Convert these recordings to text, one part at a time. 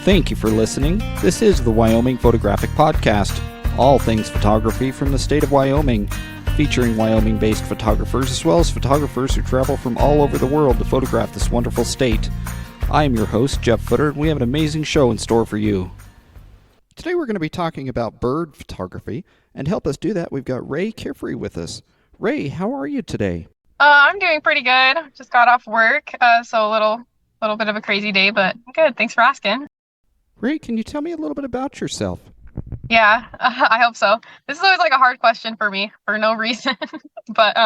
Thank you for listening. This is the Wyoming Photographic Podcast, all things photography from the state of Wyoming, featuring Wyoming-based photographers as well as photographers who travel from all over the world to photograph this wonderful state. I am your host, Jeff Futter, and we have an amazing show in store for you. Today we're going to be talking about bird photography, and to help us do that, we've got Rey Kifuri with us. Rey, how are you today? I'm doing pretty good. Just got off work, so a little bit of a crazy day, but good. Thanks for asking. Rey, can you tell me a little bit about yourself? Yeah, I hope so. This is always like a hard question for me for no reason, but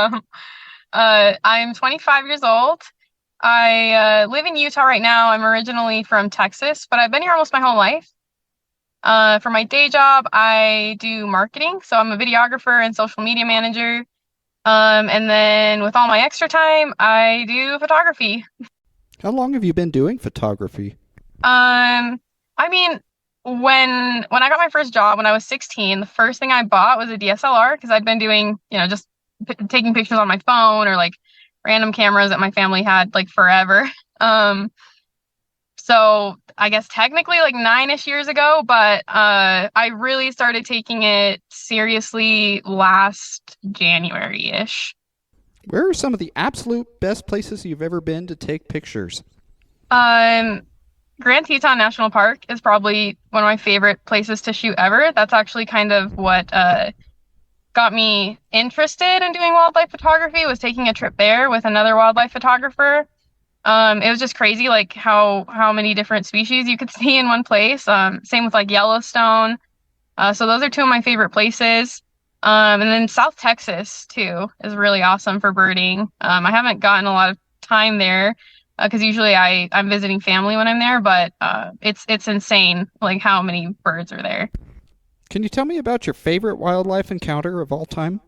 I'm 25 years old. I live in Utah right now. I'm originally from Texas, but I've been here almost my whole life. For my day job, I do marketing, so I'm a videographer and social media manager. And then with all my extra time, I do photography. How long have you been doing photography? I mean, when I got my first job when I was 16, the first thing I bought was a DSLR because I'd been doing, just taking pictures on my phone or like random cameras that my family had like forever. So I guess technically like 9-ish years ago, but I really started taking it seriously last January-ish. Where are some of the absolute best places you've ever been to take pictures? Grand Teton National Park is probably one of my favorite places to shoot ever. That's actually kind of what got me interested in doing wildlife photography, was taking a trip there with another wildlife photographer. It was just crazy, like how many different species you could see in one place. Same with like Yellowstone. So those are two of my favorite places. And then South Texas too is really awesome for birding. I haven't gotten a lot of time there because usually I'm visiting family when I'm there, but it's insane like how many birds are there. Can you tell me about your favorite wildlife encounter of all time?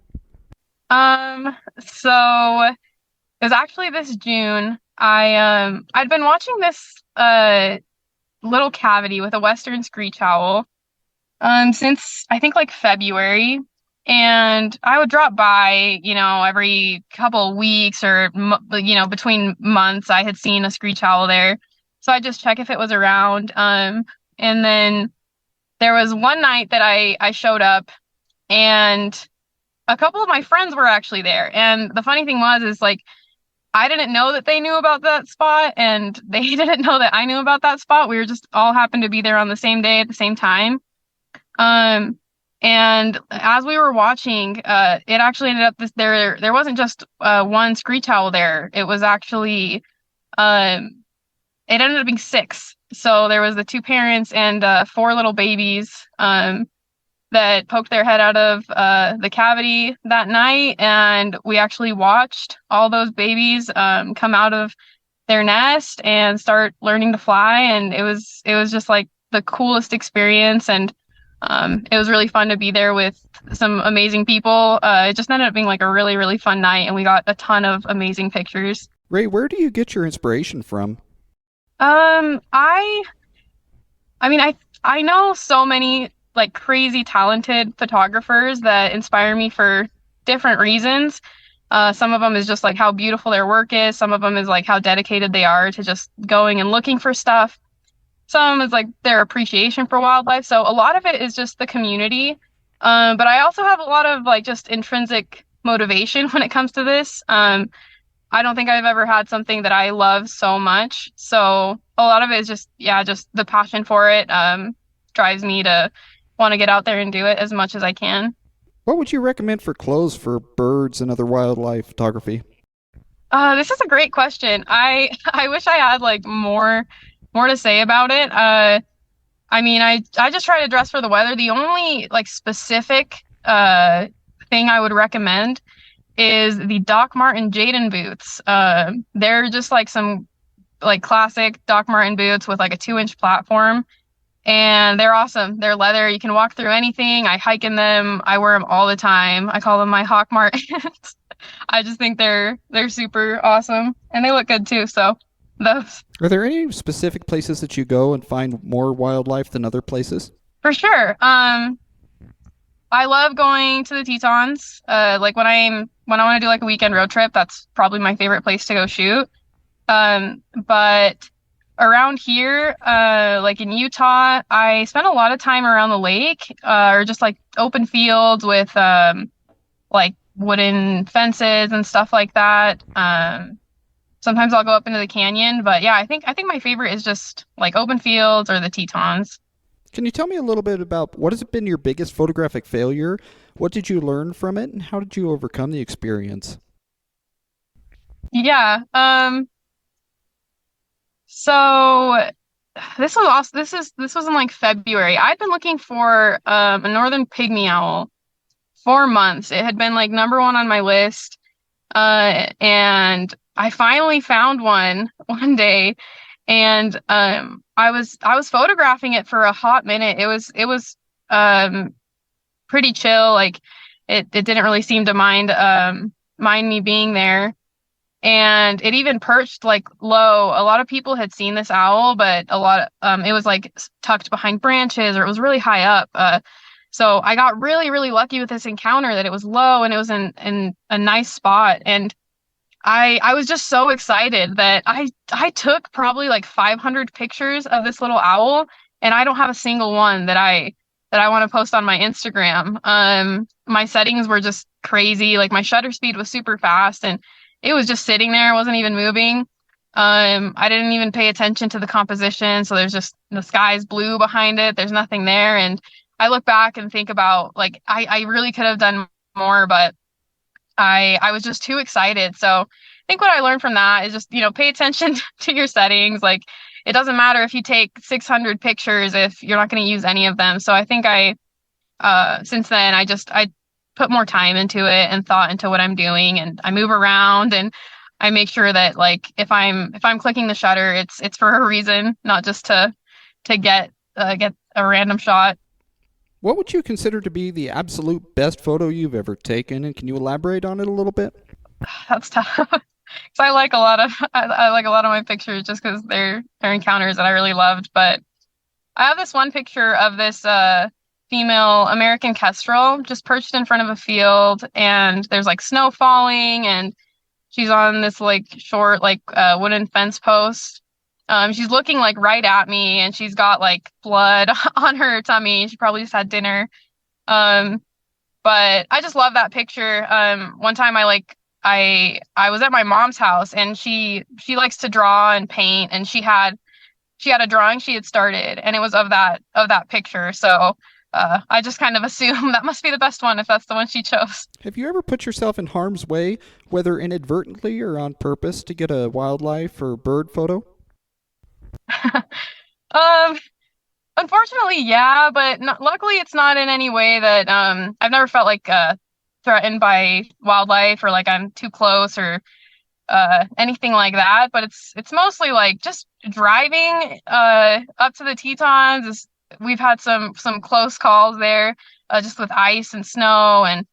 So it was actually this June. I'd been watching this little cavity with a western screech owl since I think like February. And I would drop by, every couple of weeks or, between months, I had seen a screech owl there. So I just check if it was around. And then there was one night that I showed up and a couple of my friends were actually there. And the funny thing is like, I didn't know that they knew about that spot and they didn't know that I knew about that spot. We were just all happened to be there on the same day at the same time. And as we were watching, it actually ended up there wasn't just one screech owl there. It was actually it ended up being 6. So there was the 2 parents and 4 little babies that poked their head out of the cavity that night, and we actually watched all those babies come out of their nest and start learning to fly, and it was just like the coolest experience, and it was really fun to be there with some amazing people. It just ended up being like a really, really fun night, and we got a ton of amazing pictures. Rey, where do you get your inspiration from? I know so many like crazy talented photographers that inspire me for different reasons. Some of them is just like how beautiful their work is. Some of them is like how dedicated they are to just going and looking for stuff. Some is like their appreciation for wildlife. So a lot of it is just the community. But I also have a lot of like just intrinsic motivation when it comes to this. I don't think I've ever had something that I love so much. So a lot of it is just the passion for it drives me to want to get out there and do it as much as I can. What would you recommend for clothes for birds and other wildlife photography? This is a great question. I wish I had like more to say about it. I just try to dress for the weather. The only like specific thing I would recommend is the Doc Marten Jaden boots. They're just like some like classic Doc Marten boots with like a 2-inch platform, and they're awesome. They're leather. You can walk through anything. I hike in them. I wear them all the time. I call them my Hawk Martens. I just think they're super awesome, and they look good too. So those. Are there any specific places that you go and find more wildlife than other places? For sure. I love going to the Tetons. Like when I want to do like a weekend road trip, that's probably my favorite place to go shoot. But around here, like in Utah, I spent a lot of time around the lake, or just like open fields with like wooden fences and stuff like that. Sometimes I'll go up into the canyon, but yeah, I think my favorite is just like open fields or the Tetons. Can you tell me a little bit about what has been your biggest photographic failure? What did you learn from it, and how did you overcome the experience? Yeah. So this was in like February. I'd been looking for a northern pygmy owl for months. It had been like number one on my list. And I finally found one one day, and I was photographing it for a hot minute. It was um pretty chill. Like it didn't really seem to mind me being there. And it even perched like low. A lot of people had seen this owl, but it was like tucked behind branches, or it was really high up. So I got really, really lucky with this encounter that it was low and it was in a nice spot. And I was just so excited that I took probably like 500 pictures of this little owl, and I don't have a single one that I want to post on my Instagram. My settings were just crazy. Like my shutter speed was super fast, and it was just sitting there. It wasn't even moving. I didn't even pay attention to the composition, so there's just the sky's blue behind it. There's nothing there, and I look back and think about like I really could have done more, but I was just too excited. So I think what I learned from that is just, pay attention to your settings. Like it doesn't matter if you take 600 pictures if you're not going to use any of them. So I think since then I put more time into it and thought into what I'm doing, and I move around and I make sure that like if I'm clicking the shutter, it's for a reason, not just to get a random shot. What would you consider to be the absolute best photo you've ever taken, and can you elaborate on it a little bit? That's tough. Because I like a lot of I like a lot of my pictures just because they're encounters that I really loved. But I have this one picture of this female American kestrel just perched in front of a field, and there's like snow falling, and she's on this like short like wooden fence post. She's looking like right at me, and she's got like blood on her tummy. She probably just had dinner. Um, but I just love that picture. One time I was at my mom's house, and she likes to draw and paint, and she had a drawing she had started, and it was of that picture. So I just kind of assume that must be the best one if that's the one she chose. Have you ever put yourself in harm's way, whether inadvertently or on purpose, to get a wildlife or bird photo? Um, Unfortunately, yeah, but luckily it's not in any way that I've never felt like threatened by wildlife, or like I'm too close, or anything like that. But it's mostly like just driving up to the Tetons. We've had some close calls there, just with ice and snow, and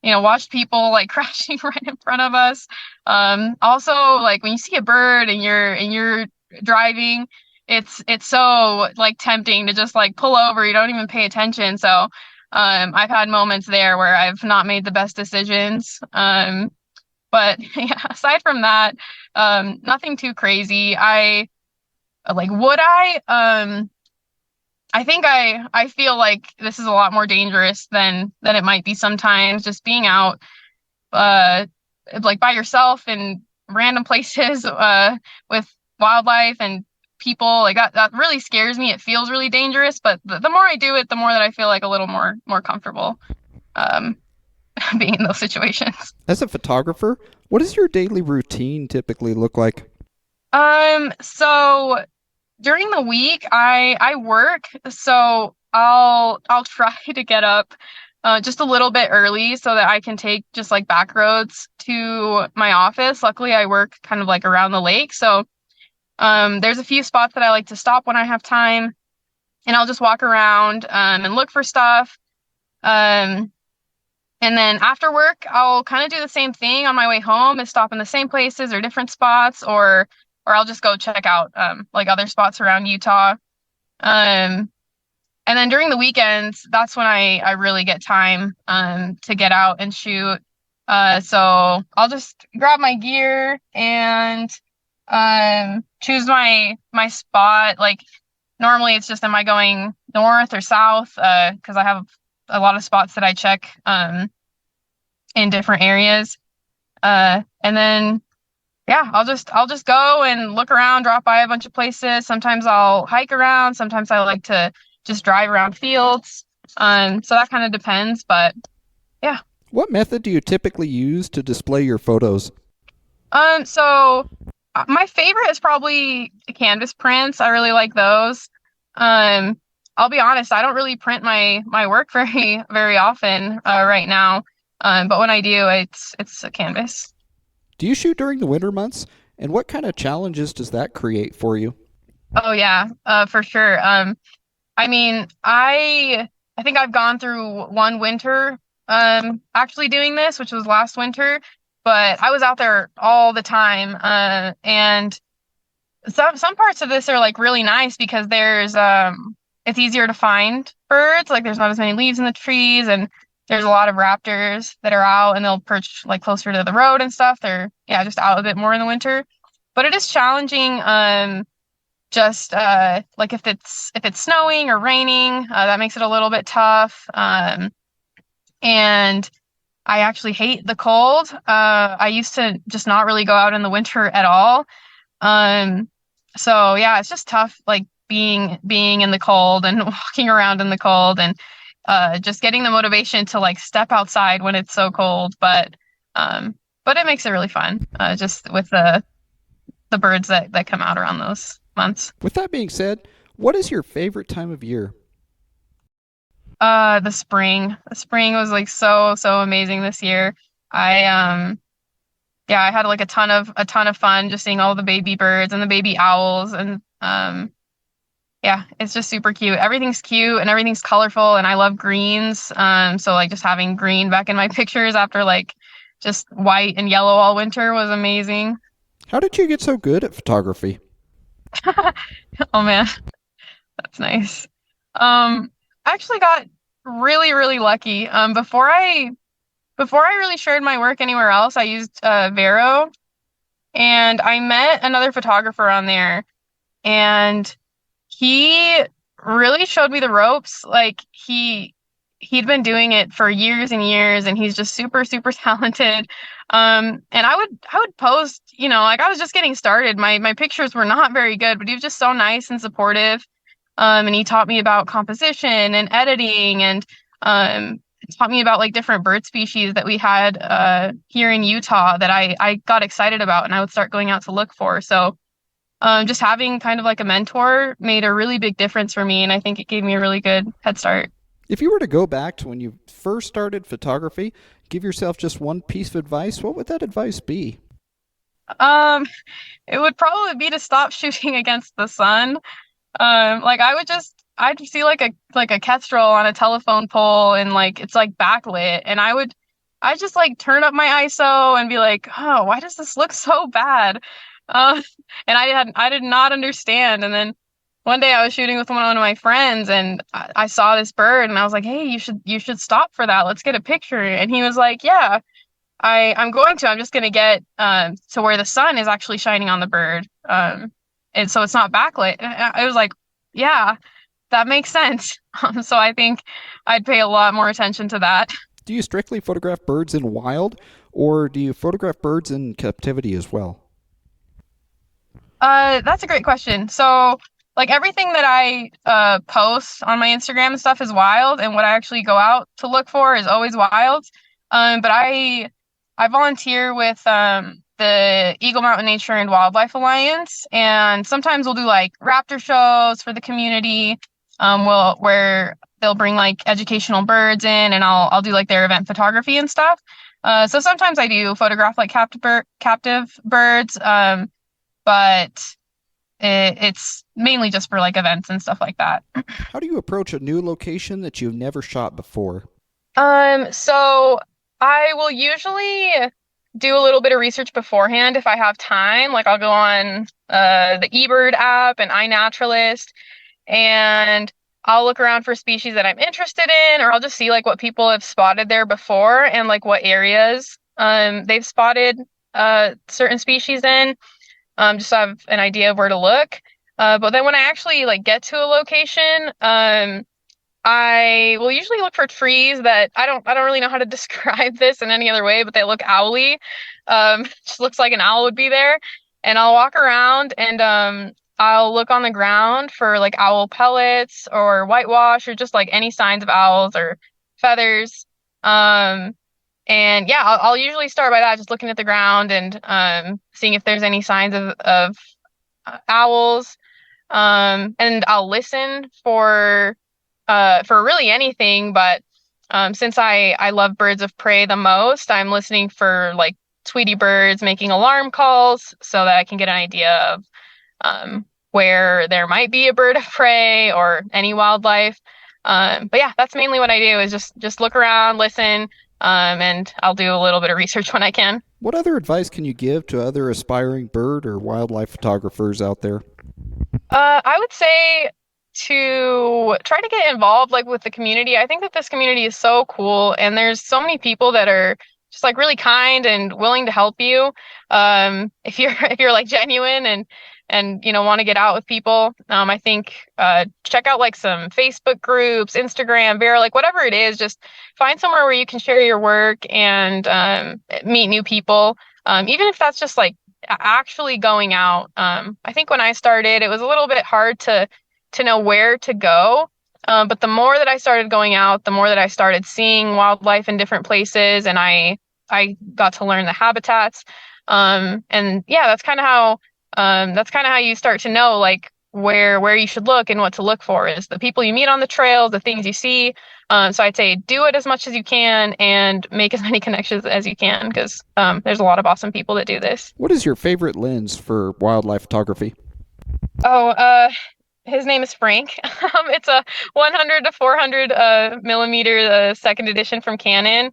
watched people like crashing right in front of us. Also, like when you see a bird and you're driving, it's so like tempting to just like pull over. You don't even pay attention. So I've had moments there where I've not made the best decisions. But yeah, aside from that, nothing too crazy. Would I think I feel like this is a lot more dangerous than it might be sometimes, just being out uh like by yourself in random places with wildlife and people. Like that really scares me. It feels really dangerous, but the more I do it, the more that I feel like a little more comfortable um being in those situations. As a photographer, what does your daily routine typically look like? So during the week I work, so I'll try to get up just a little bit early so that I can take just like back roads to my office. Luckily, I work kind of like around the lake, so there's a few spots that I like to stop when I have time, and I'll just walk around and look for stuff. Um, and then after work, I'll kind of do the same thing on my way home, is stop in the same places or different spots, or I'll just go check out like other spots around Utah. Um, and then during the weekends, that's when I really get time to get out and shoot. So I'll just grab my gear and choose my spot. Like normally it's just am I going north or south? Because I have a lot of spots that I check in different areas. And then yeah, I'll just go and look around, drop by a bunch of places. Sometimes I'll hike around. Sometimes I like to just drive around fields. So that kind of depends, but yeah. What method do you typically use to display your photos? So my favorite is probably canvas prints. I really like those. Um, I'll be honest, I don't really print my work very often right now. But when I do, it's a canvas. Do you shoot during the winter months? And what kind of challenges does that create for you? Oh yeah, for sure. I mean, I think I've gone through one winter actually doing this, which was last winter, but I was out there all the time. And some parts of this are like really nice because there's it's easier to find birds, like there's not as many leaves in the trees and there's a lot of raptors that are out and they'll perch like closer to the road and stuff. They're yeah, just out a bit more in the winter. But it is challenging just like if it's snowing or raining, that makes it a little bit tough. And I actually hate the cold. I used to just not really go out in the winter at all. Um, so yeah, it's just tough, like being in the cold and walking around in the cold and just getting the motivation to like step outside when it's so cold. Um, but it makes it really fun, just with the birds that come out around those months. With that being said, what is your favorite time of year? The spring. The spring was like so amazing this year. I yeah, I had like a ton of fun just seeing all the baby birds and the baby owls and yeah, it's just super cute. Everything's cute and everything's colorful and I love greens. So like just having green back in my pictures after like just white and yellow all winter was amazing. How did you get so good at photography? Oh man, that's nice. I actually got really lucky. Before I really shared my work anywhere else, I used Vero, and I met another photographer on there, and he really showed me the ropes. Like he'd been doing it for years and years, and he's just super talented. And I would post, like I was just getting started. My pictures were not very good, but he was just so nice and supportive. And he taught me about composition and editing and taught me about like different bird species that we had here in Utah that I got excited about and I would start going out to look for. So just having kind of like a mentor made a really big difference for me. And I think it gave me a really good head start. If you were to go back to when you first started photography, give yourself just one piece of advice, what would that advice be? Um, it would probably be to stop shooting against the sun. Like I'd see like a kestrel on a telephone pole and like it's like backlit and I just like turn up my ISO and be like, oh, why does this look so bad? Uh, and I did not understand. And then one day I was shooting with one of my friends and I saw this bird and I was like, hey, you should stop for that. Let's get a picture. And he was like, yeah, I'm going to. I'm just gonna get to where the sun is actually shining on the bird. And so it's not backlit. And I was like, yeah, that makes sense. So I think I'd pay a lot more attention to that. Do you strictly photograph birds in wild, or do you photograph birds in captivity as well? That's a great question. So like everything that I post on my Instagram and stuff is wild, and what I actually go out to look for is always wild. But I volunteer with the Eagle Mountain Nature and Wildlife Alliance, and sometimes we'll do like raptor shows for the community. Where they'll bring like educational birds in, and I'll do like their event photography and stuff. So sometimes I do photograph like captive birds, but it's mainly just for like events and stuff like that. How do you approach a new location that you've never shot before? So I will usually do a little bit of research beforehand if I have time. Like I'll go on the eBird app and iNaturalist, and I'll look around for species that I'm interested in, or I'll just see like what people have spotted there before and like what areas they've spotted certain species in. just so I have an idea of where to look. But then when I actually like get to a location, I will usually look for trees that I don't really know how to describe this in any other way, but they look owly. Just looks like an owl would be there. And I'll walk around and I'll look on the ground for like owl pellets or whitewash or just like any signs of owls or feathers. Um and yeah, I'll usually start by that, just looking at the ground and seeing if there's any signs of owls. And I'll listen for really anything, but since I love birds of prey the most, I'm listening for like Tweety birds making alarm calls so that I can get an idea of where there might be a bird of prey or any wildlife. But yeah, that's mainly what I do is just look around, listen, and I'll do a little bit of research when I can. What other advice can you give to other aspiring bird or wildlife photographers out there? I would say to try to get involved like with the community. I think that this community is so cool and there's so many people that are just like really kind and willing to help you. If you're if you're like genuine and you know want to get out with people. I think check out like some Facebook groups, Instagram, Vera, like whatever it is, just find somewhere where you can share your work and meet new people. Even if that's just like actually going out. I think when I started, it was a little bit hard to know where to go. But the more that I started going out, the more that I started seeing wildlife in different places, and I got to learn the habitats. And yeah, that's kind of how you start to know like where you should look and what to look for is the people you meet on the trails, the things you see. So I'd say do it as much as you can and make as many connections as you can because there's a lot of awesome people that do this. What is your favorite lens for wildlife photography? Oh, his name is Frank. It's a 100 to 400 millimeter second edition from Canon.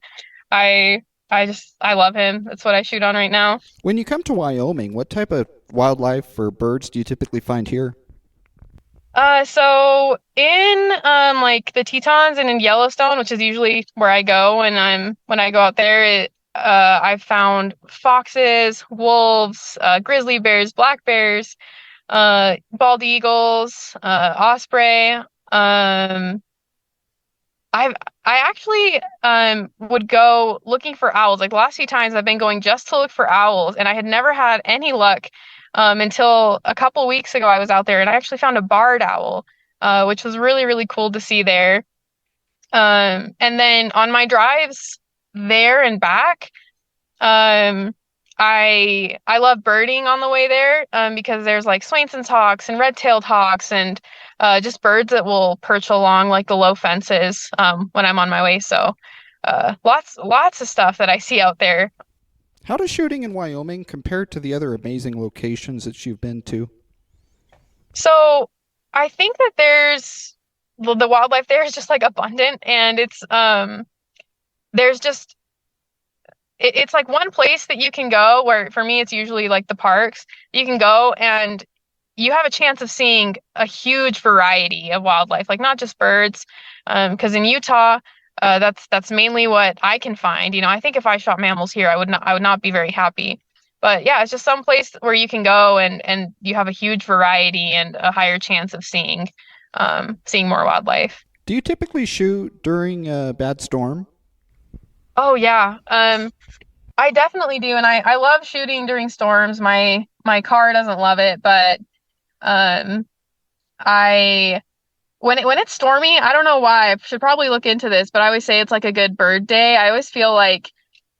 I I love him. That's what I shoot on right now. When you come to Wyoming, what type of wildlife or birds do you typically find here? So in like the Tetons and in Yellowstone, which is usually where I go when I go out there, I've found foxes, wolves, grizzly bears, black bears, bald eagles, osprey. I've I actually would go looking for owls. Like the last few times I've been going just to look for owls, and I had never had any luck until a couple weeks ago I was out there and I actually found a barred owl, which was really, really cool to see there. And then on my drives there and back, um, I love birding on the way there because there's like Swainson's hawks and red-tailed hawks and just birds that will perch along like the low fences when I'm on my way. So lots of stuff that I see out there. How does shooting in Wyoming compare to the other amazing locations that you've been to? So I think that the wildlife there is just like abundant and there's just it's like one place that you can go where for me it's usually like the parks. You can go and you have a chance of seeing a huge variety of wildlife, like not just birds. Because in Utah, that's mainly what I can find. You know, I think if I shot mammals here, I would not be very happy. But yeah, it's just some place where you can go and you have a huge variety and a higher chance of seeing more wildlife. Do you typically shoot during a bad storm? Oh yeah. I definitely do, and I love shooting during storms. My car doesn't love it, but um I when it's stormy, I don't know why. I should probably look into this, but I always say it's like a good bird day. I always feel like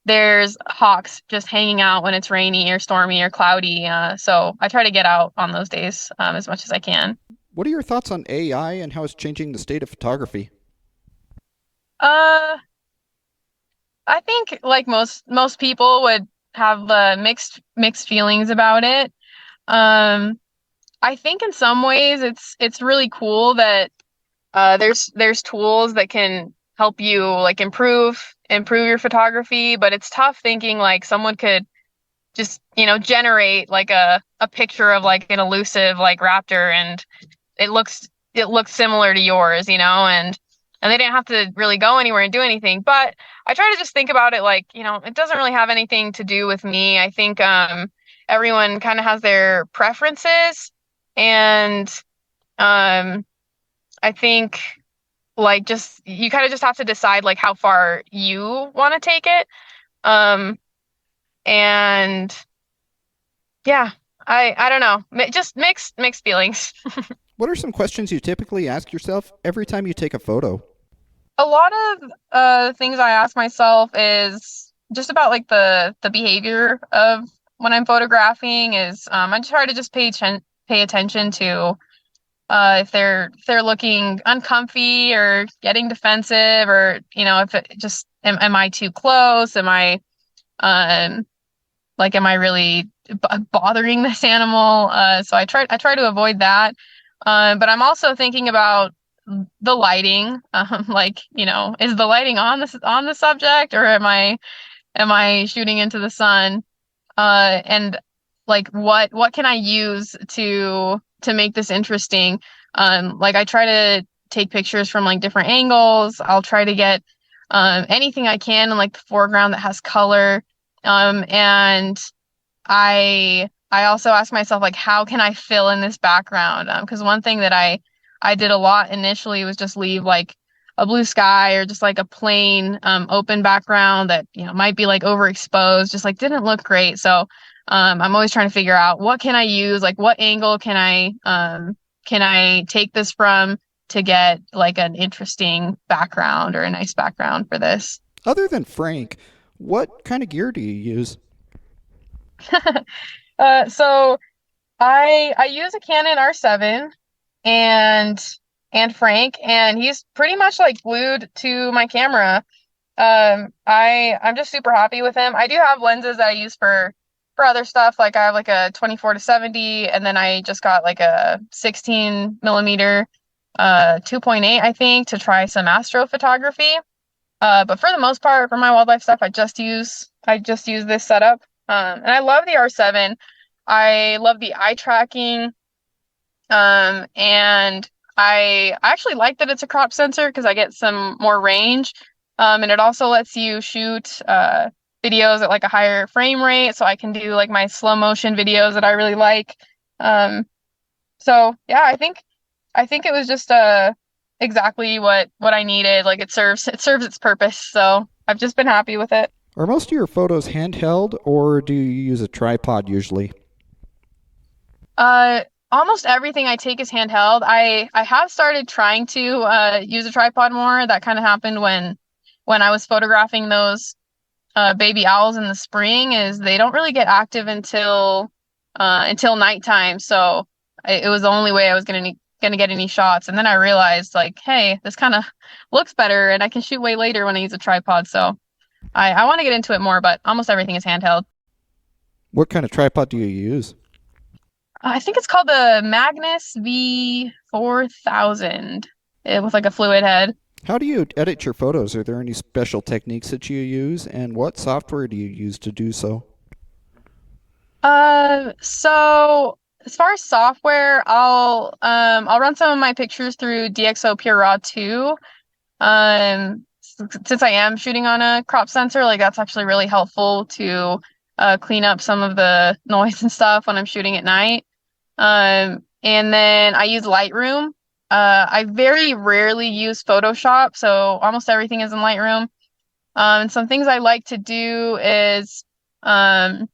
there's hawks just hanging out when it's rainy or stormy or cloudy. So I try to get out on those days as much as I can. What are your thoughts on AI and how it's changing the state of photography? Uh, I think like most people would have mixed feelings about it. Um, I think in some ways it's really cool that there's tools that can help you like improve your photography, but it's tough thinking like someone could just, you know, generate like a picture of like an elusive like raptor and it looks similar to yours, you know, and they didn't have to really go anywhere and do anything. But I try to just think about it like, you know, it doesn't really have anything to do with me. I think everyone kind of has their preferences, and I think like just you kind of just have to decide like how far you want to take it. Um, and yeah, I don't know, just mixed feelings. What are some questions you typically ask yourself every time you take a photo? A lot of things I ask myself is just about like the behavior of when I'm photographing is I try to just pay attention to if they're looking uncomfy or getting defensive, or if it just am I too close? Um am I really bothering this animal? So I try to avoid that. But I'm also thinking about the lighting. Is the lighting on the subject, or am I shooting into the sun? And like what can I use to make this interesting? Like I try to take pictures from like different angles. I'll try to get anything I can in like the foreground that has color. And I also ask myself like how can I fill in this background? Because one thing that I did a lot initially was just leave like a blue sky or just like a plain open background that might be like overexposed, just like didn't look great. So I'm always trying to figure out what can I use, like what angle can I take this from to get like an interesting background or a nice background for this. Other than Frank, what kind of gear do you use? So I use a Canon R7 and Frank, and he's pretty much like glued to my camera. I'm just super happy with him. I do have lenses that I use for other stuff. Like I have like a 24-70, and then I just got like a 16 millimeter 2.8, I think, to try some astrophotography. But for the most part, for my wildlife stuff, I just use this setup. And I love the R7. I love the eye tracking. And I actually like that it's a crop sensor because I get some more range. And it also lets you shoot videos at like a higher frame rate, so I can do like my slow motion videos that I really like. Um, so yeah, I think it was just exactly what I needed. Like it serves its purpose. So I've just been happy with it. Are most of your photos handheld, or do you use a tripod usually? Uh, Almost everything I take is handheld. I have started trying to use a tripod more. That kind of happened when I was photographing those baby owls in the spring. Is they don't really get active until nighttime. So it was the only way I was gonna get any shots. And then I realized like, hey, this kind of looks better, and I can shoot way later when I use a tripod. So I want to get into it more, but almost everything is handheld. What kind of tripod do you use? I think it's called the Magnus V4000 with like a fluid head. How do you edit your photos? Are there any special techniques that you use, and what software do you use to do so? So as far as software, I'll run some of my pictures through DxO Pure Raw 2. Since I am shooting on a crop sensor, like that's actually really helpful to clean up some of the noise and stuff when I'm shooting at night. And then I use Lightroom. I very rarely use Photoshop, so almost everything is in Lightroom. And some things I like to do is I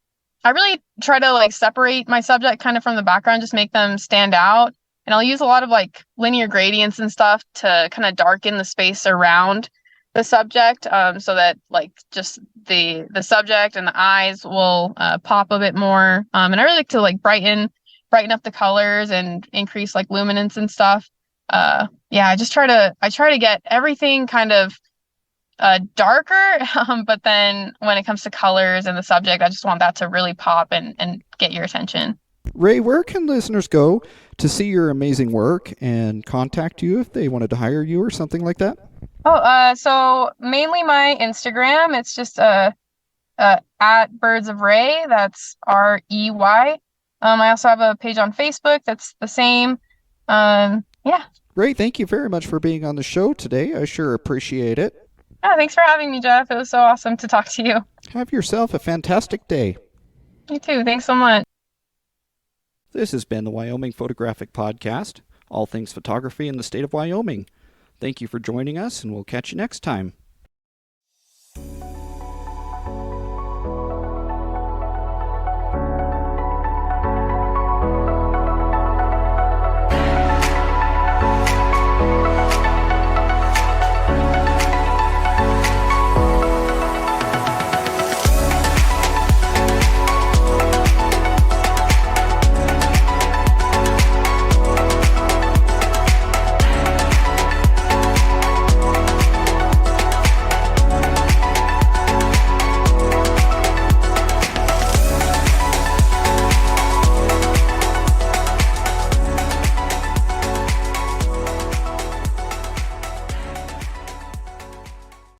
really try to like separate my subject kind of from the background, just make them stand out. And I'll use a lot of like linear gradients and stuff to kind of darken the space around the subject, so that like just the subject and the eyes will pop a bit more. And I really like to like brighten up the colors and increase like luminance and stuff. Yeah, I try to get everything kind of darker, but then when it comes to colors and the subject, I just want that to really pop and get your attention. Ray, where can listeners go to see your amazing work and contact you if they wanted to hire you or something like that? Oh, so mainly my Instagram. It's just at Birds of Rey. That's Rey. I also have a page on Facebook that's the same. Yeah. Ray, thank you very much for being on the show today. I sure appreciate it. Oh, thanks for having me, Jeff. It was so awesome to talk to you. Have yourself a fantastic day. You too. Thanks so much. This has been the Wyoming Photographic Podcast, all things photography in the state of Wyoming. Thank you for joining us, and we'll catch you next time.